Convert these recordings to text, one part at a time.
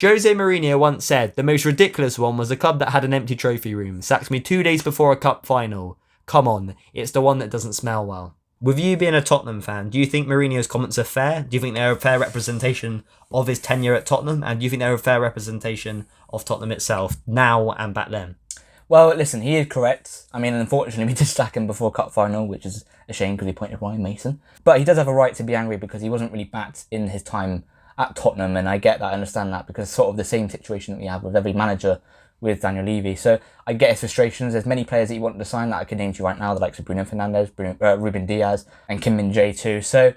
Jose Mourinho once said, the most ridiculous one was the club that had an empty trophy room. Sacked me 2 days before a cup final. Come on, it's the one that doesn't smell well. With you being a Tottenham fan, do you think Mourinho's comments are fair? Do you think they're a fair representation of his tenure at Tottenham? And do you think they're a fair representation of Tottenham itself now and back then? Well, listen, he is correct. I mean, unfortunately, we did sack him before cup final, which is a shame because he appointed Ryan Mason. But he does have a right to be angry because he wasn't really backed in his time at Tottenham, and I get that, I understand that, because it's sort of the same situation that we have with every manager with Daniel Levy. So I get his frustrations. There's many players that he wanted to sign that I can name to you right now, the likes of Bruno Fernandes, Ruben Diaz, and Kim Min-jae too. So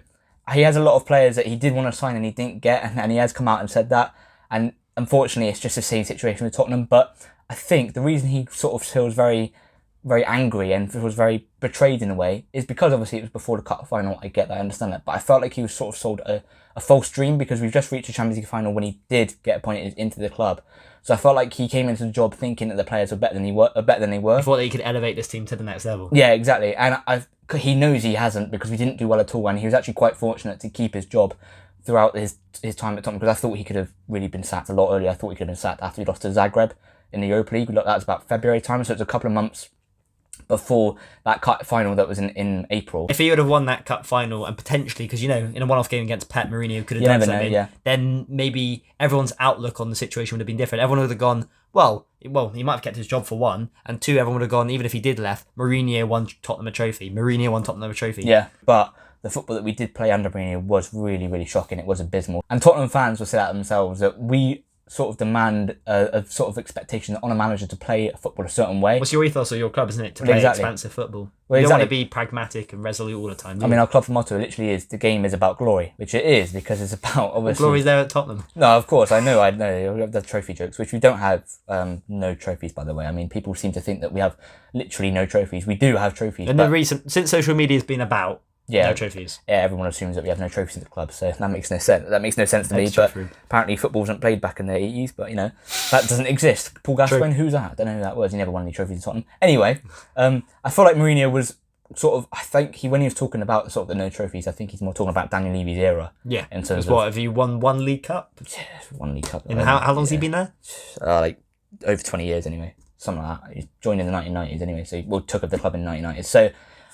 he has a lot of players that he did want to sign and he didn't get, and he has come out and said that. And unfortunately, it's just the same situation with Tottenham. But I think the reason he sort of feels very, very angry and was very betrayed in a way is because obviously it was before the cup final. I get that, I understand that. But I felt like he was sort of sold a false dream because we've just reached the Champions League final when he did get appointed into the club. So I felt like he came into the job thinking that the players were better than they were. He thought that he could elevate this team to the next level. Yeah, exactly. And he knows he hasn't because we didn't do well at all. And he was actually quite fortunate to keep his job throughout his time at Tottenham because I thought he could have really been sacked a lot earlier. I thought he could have been sacked after he lost to Zagreb in the Europa League. That was about February time, so it was a couple of months before that cup final that was in April. If he would have won that cup final and potentially, because in a one-off game against Pep, Mourinho could have done something, then maybe everyone's outlook on the situation would have been different. Everyone would have gone, well, he might have kept his job for one, and two, everyone would have gone, even if he did left, Mourinho won Tottenham a trophy. Yeah, but the football that we did play under Mourinho was really, really shocking. It was abysmal. And Tottenham fans will say that themselves, that we sort of demand a sort of expectation on a manager to play football a certain way. What's your ethos of your club, isn't it? To play expansive football. You don't want to be pragmatic and resolute all the time. I mean, our club motto literally is, the game is about glory, which it is, because it's about, obviously... Well, glory's there at Tottenham. No, of course, I know. We have the trophy jokes, which we don't have no trophies, by the way. I mean, people seem to think that we have literally no trophies. We do have trophies. And since social media has been about, no trophies. Yeah, everyone assumes that we have no trophies in the club, so that makes no sense. That makes no sense to me. But apparently, football wasn't played back in the 80s. But that doesn't exist. Paul Gascoigne, who's that? I don't know who that was. He never won any trophies in Tottenham. Anyway, I feel like Mourinho was sort of. I think when he was talking about sort of the no trophies, I think he's more talking about Daniel Levy's era. Yeah. In terms of what, have you won one League Cup? Yeah, one League Cup. And how long's he been there? Like over 20 years anyway. Something like that. He joined in the 1990s anyway, so he took over the club in the 1990s. So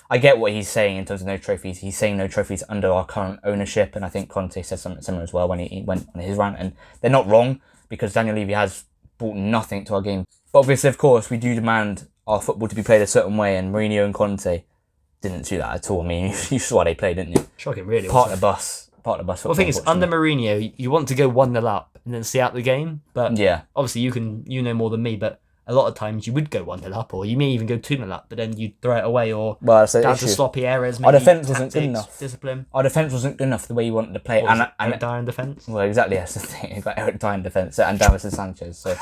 I get what he's saying in terms of no trophies. He's saying no trophies under our current ownership, and I think Conte said something similar as well when he went on his rant, and they're not wrong because Daniel Levy has brought nothing to our game. But obviously, of course, we do demand our football to be played a certain way, and Mourinho and Conte didn't do that at all. I mean, you saw how they played, didn't you? Shocking, really. Part of the bus. Well, the thing is, under Mourinho, you want to go 1-0 up and then see out the game, but obviously you know more than me, but a lot of times you would go 1-0 up, or you may even go 2-0 up, but then you'd throw it away, or down to sloppy errors. Maybe our defence wasn't good enough. Discipline. Our defence wasn't good enough the way you wanted to play. Eric Dyer in defence. Well, exactly. That's the thing. You've got Eric Dyer in defence and Davison Sanchez. So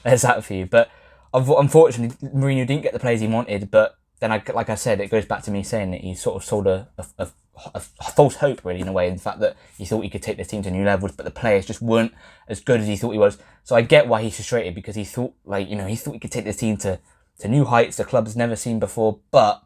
there's that for you. But unfortunately, Mourinho didn't get the players he wanted. But then, like I said, it goes back to me saying that he sort of sold a false hope, really, in a way, in the fact that he thought he could take this team to new levels, but the players just weren't as good as he thought he was. So I get why he's frustrated, because he thought, he thought he could take this team to new heights the club's never seen before, but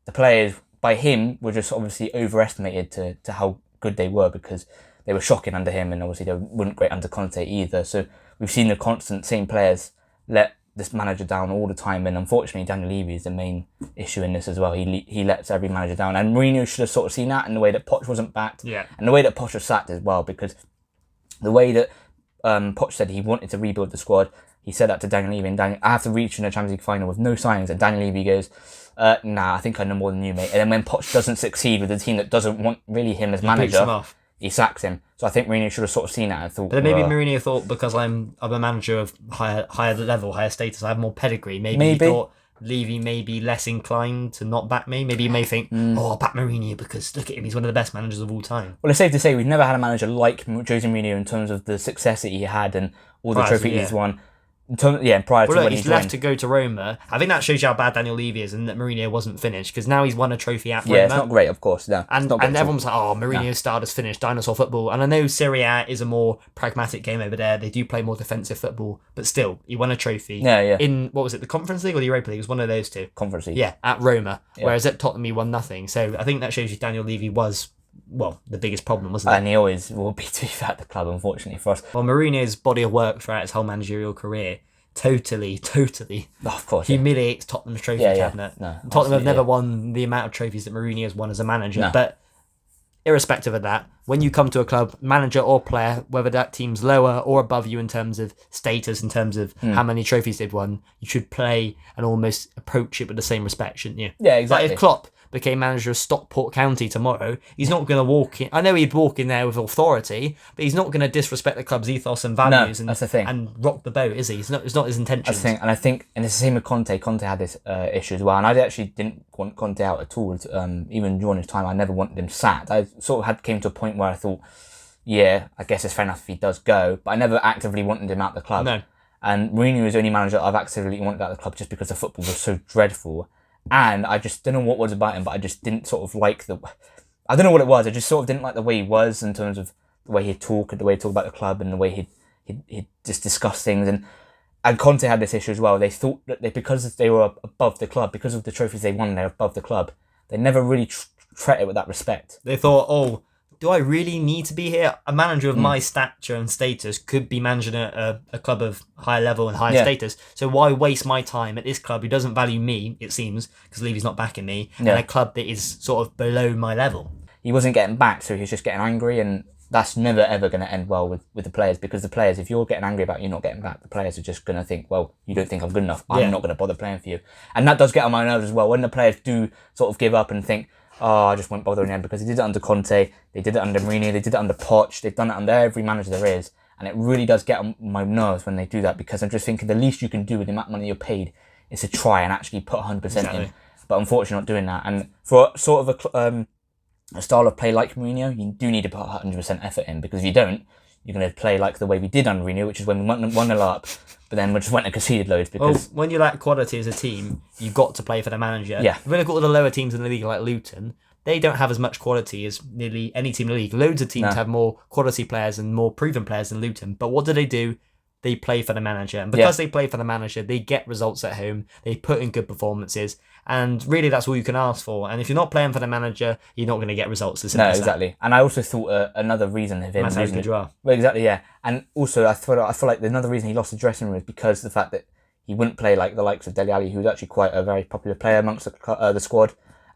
the players, by him, were just obviously overestimated to how good they were, because they were shocking under him, and obviously they weren't great under Conte either. So we've seen the constant same players let this manager down all the time, and unfortunately Daniel Levy is the main issue in this as well. He lets every manager down, and Mourinho should have sort of seen that in the way that Poch wasn't backed, and the way that Poch was sacked as well, because the way that Poch said he wanted to rebuild the squad, he said that to Daniel Levy, and Daniel, I have to reach in the Champions League final with no signings, and Daniel Levy goes, nah, I think I know more than you, mate. And then when Poch doesn't succeed with a team that doesn't want really him as manager, he sacks him. So I think Mourinho should have sort of seen that and thought... But maybe Mourinho thought, because I'm a manager of higher level, higher status, I have more pedigree. Maybe he thought Levy may be less inclined to not back me. Maybe he may think, I'll back Mourinho because look at him, he's one of the best managers of all time. Well, it's safe to say we've never had a manager like Jose Mourinho in terms of the success that he had and all the trophies he's won. Prior to when he's left to go to Roma. I think that shows you how bad Daniel Levy is, and that Mourinho wasn't finished, because now he's won a trophy at Roma. Yeah, it's not great, of course. No, and everyone's like, Mourinho's start has finished, dinosaur football. And I know Serie A is a more pragmatic game over there. They do play more defensive football, but still, he won a trophy. Yeah. In, what was it, the Conference League or the Europa League? It was one of those two. Conference League. Yeah, at Roma. Yeah. Whereas at Tottenham, he won nothing. So I think that shows you Daniel Levy was the biggest problem, wasn't it? And he always will be, to be fair, at the club, unfortunately for us. Well, Mourinho's body of work throughout his whole managerial career totally Of course, humiliates Tottenham's trophy cabinet. No, Tottenham have never won the amount of trophies that Mourinho has won as a manager. No. But irrespective of that, when you come to a club, manager or player, whether that team's lower or above you in terms of status, in terms of how many trophies they've won, you should play and almost approach it with the same respect, shouldn't you? Yeah, exactly. Like if Klopp became manager of Stockport County tomorrow, he's not going to walk in. I know he'd walk in there with authority, but he's not going to disrespect the club's ethos and values that's the thing. and rock the boat, is he? It's not his intention. That's the thing. And I think, and it's the same with Conte. Conte had this issue as well, and I actually didn't want Conte out at all. Even during his time, I never wanted him sacked. I sort of came to a point where I thought, yeah, I guess it's fair enough if he does go, but I never actively wanted him out the club. No. And Mourinho was the only manager I've actively wanted out of the club just because the football was so dreadful. And I just don't know what was about him, but I just didn't sort of like I don't know what it was. I just sort of didn't like the way he was in terms of the way he'd talk and the way he'd talk about the club and the way he'd just discuss things. And Conte had this issue as well. They thought that because they were above the club, because of the trophies they won, they're above the club. They never really treat it with that respect. They thought, do I really need to be here? A manager of my stature and status could be managing a club of high level and high status. So why waste my time at this club who doesn't value me, it seems, because Levy's not backing me, and a club that is sort of below my level? He wasn't getting back, so he was just getting angry, and that's never ever going to end well with the players, because the players, if you're getting angry about you not getting back, the players are just going to think, well, you don't think I'm good enough, I'm not going to bother playing for you. And that does get on my nerves as well, when the players do sort of give up and think, I just won't bother in the end, because they did it under Conte, they did it under Mourinho, they did it under Poch, they've done it under every manager there is, and it really does get on my nerves when they do that, because I'm just thinking the least you can do with the amount of money you're paid is to try and actually put 100% in. But unfortunately not doing that, and for sort of a style of play like Mourinho, you do need to put 100% effort in, because if you don't, you're going to play like the way we did under Mourinho, which is when we won 1-0 up, but then we just went and conceded loads. Because when you lack quality as a team, you've got to play for the manager. Yeah. If we look at all the lower teams in the league, like Luton, they don't have as much quality as nearly any team in the league. Loads of teams have more quality players and more proven players than Luton. But what do? They play for the manager. And because they play for the manager, they get results at home. They put in good performances. And really, that's all you can ask for. And if you're not playing for the manager, you're not going to get results. No, exactly. And I also thought another reason of him That's how good you are. Well, exactly, yeah. And also, I feel like another reason he lost the dressing room is because of the fact that he wouldn't play like the likes of Dele Alli, who was actually quite a very popular player amongst the squad.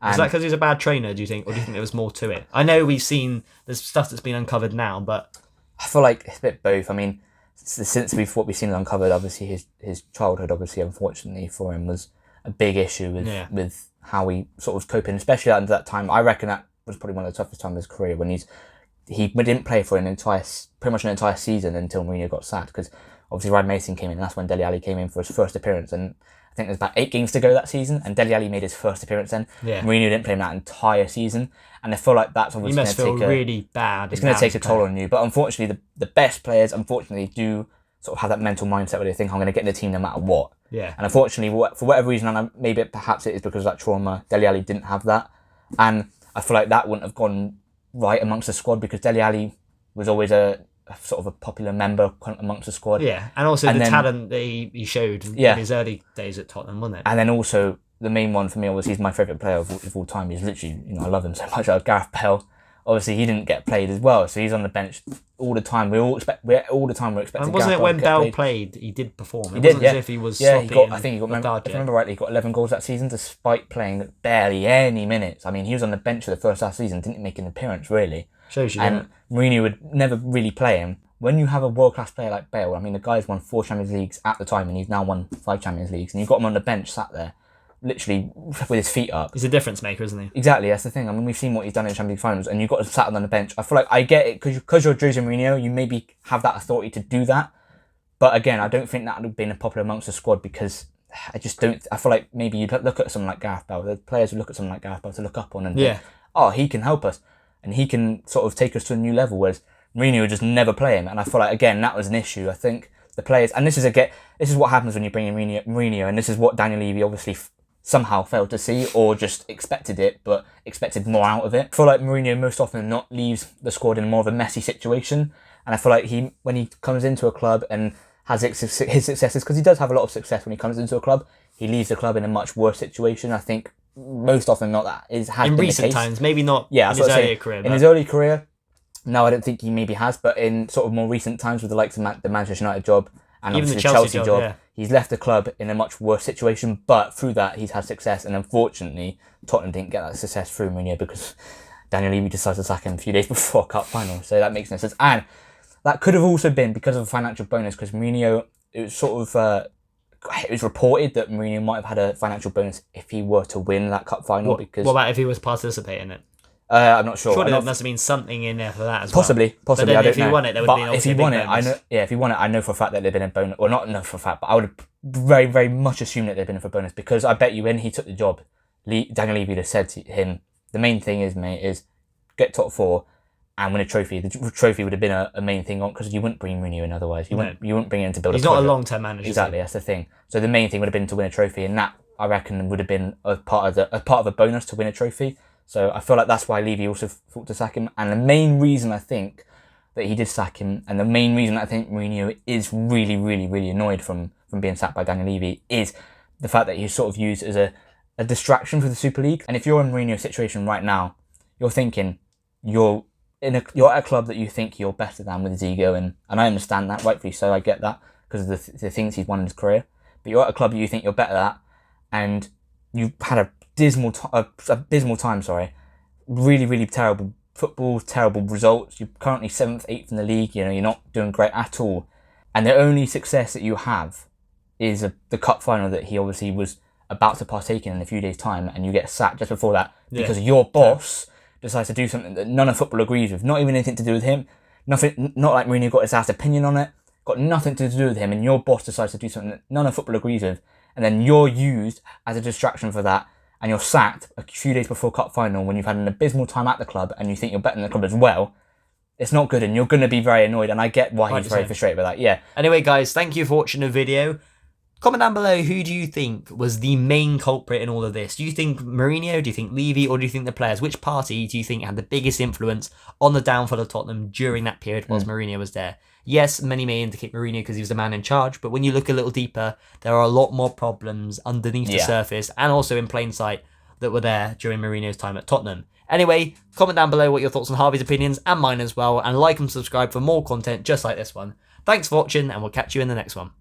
Is that because he's a bad trainer, do you think? Or do you think there was more to it? I know we've seen there's stuff that's been uncovered now, but I feel like it's a bit both. I mean, since what we've seen uncovered, obviously his childhood, obviously, unfortunately for him, was a big issue with how he sort of coping, especially under that time. I reckon that was probably one of the toughest times of his career, when he didn't play for pretty much an entire season until Mourinho got sacked, because obviously Ryan Mason came in, and that's when Dele Alli came in for his first appearance, and I think there's about 8 games to go that season, and Dele Alli made his first appearance then. Yeah. Mourinho didn't play him that entire season, and I feel like that's obviously going to take really bad. It's going to take a toll on you, but unfortunately, the best players, unfortunately, do sort of have that mental mindset where they think, I'm going to get in the team no matter what. Yeah. And unfortunately, for whatever reason, and maybe perhaps it is because of that trauma, Dele Alli didn't have that, and I feel like that wouldn't have gone right amongst the squad, because Dele Alli was always a sort of a popular member amongst the squad. Yeah, and also the talent that he showed in his early days at Tottenham, wasn't it? And then also, the main one for me, obviously, he's my favourite player of all time. He's literally, I love him so much. Gareth Bale. Obviously, he didn't get played as well, so he's on the bench all the time. We're expecting. And wasn't it when Bale played, he did perform? It wasn't as if he was sloppy. I think he got. If I remember rightly, he got 11 goals that season, despite playing barely any minutes. I mean, he was on the bench for the first half season, didn't make an appearance really. Shows you. And Mourinho would never really play him. When you have a world-class player like Bale, I mean, the guy's won 4 Champions Leagues at the time, and he's now won 5 Champions Leagues, and you've got him on the bench sat there, literally with his feet up. He's a difference maker, isn't he? Exactly, that's the thing. I mean, we've seen what he's done in Champions League finals, and you've got him sat on the bench. I feel like I get it, because you're Jose Mourinho, you maybe have that authority to do that. But again, I don't think that would have been popular amongst the squad, because I just don't. I feel like maybe you'd look at someone like Gareth Bale. The players would look at someone like Gareth Bale to look up on and think, oh, he can help us, and he can sort of take us to a new level. Whereas Mourinho would just never play him, and I feel like again that was an issue. I think the players, and this is what happens when you bring in Mourinho, and this is what Daniel Levy obviously somehow failed to see, or just expected it, but expected more out of it. I feel like Mourinho most often than not leaves the squad in more of a messy situation, and I feel like when he comes into a club and has his successes, because he does have a lot of success when he comes into a club. He leaves the club in a much worse situation. I think most often not that has in been recent the case. times, maybe not Yeah, in his earlier career. In his early career, no, I don't think he maybe has, but in sort of more recent times with the likes of the Manchester United job and even obviously the Chelsea job, job, he's left the club in a much worse situation, but through that he's had success, and unfortunately Tottenham didn't get that success through Mourinho because Daniel Levy decided to sack him a few days before cup final, so that makes no sense. And that could have also been because of a financial bonus, because Mourinho, it was sort of it was reported that Mourinho might have had a financial bonus if he were to win that cup final. What about if he was participating in it? I'm not sure. Surely there must have been something in there for that as Possibly. well. But then I don't if he know. won it, there would have been if he won it, bonus. if he won it, I know for a fact that there'd been a bonus. Or not know for a fact, but I would have very, very much assumed that there'd been a bonus, because I bet you when he took the job, Daniel Levy would have said to him, the main thing is, mate, is get top 4 and win a trophy. The trophy would have been a main thing on, because you wouldn't bring Mourinho in otherwise. You wouldn't bring him in to build. He's not a long-term manager. Exactly, that's the thing. So the main thing would have been to win a trophy, and that, I reckon, would have been a part of a bonus to win a trophy. So I feel like that's why Levy also thought to sack him. And the main reason I think that he did sack him, and the main reason I think Mourinho is really, really, really annoyed from being sacked by Daniel Levy, is the fact that he's sort of used as a distraction for the Super League. And if you're in Mourinho's situation right now, you're thinking you're at a club that you think you're better than with his ego, and I understand that, rightfully so, I get that, because of the things he's won in his career. But you're at a club that you think you're better at, and you've had a abysmal time, really, really terrible football, terrible results. You're currently 7th, 8th in the league, you're not doing great at all. And the only success that you have is the cup final that he obviously was about to partake in a few days' time, and you get sacked just before that because your boss decides to do something that none of football agrees with, not even anything to do with him, nothing, not like Mourinho got his last opinion on it, got nothing to do with him, and your boss decides to do something that none of football agrees with, and then you're used as a distraction for that, and you're sacked a few days before cup final when you've had an abysmal time at the club and you think you're better than the club as well. It's not good, and you're going to be very annoyed, and I get why he's very frustrated with that. Yeah. Anyway, guys, thank you for watching the video. Comment down below, who do you think was the main culprit in all of this? Do you think Mourinho, do you think Levy, or do you think the players? Which party do you think had the biggest influence on the downfall of Tottenham during that period whilst Mourinho was there? Yes, many may indicate Mourinho because he was the man in charge, but when you look a little deeper, there are a lot more problems underneath the surface and also in plain sight that were there during Mourinho's time at Tottenham. Anyway, comment down below what your thoughts on Harvey's opinions and mine as well, and like and subscribe for more content just like this one. Thanks for watching, and we'll catch you in the next one.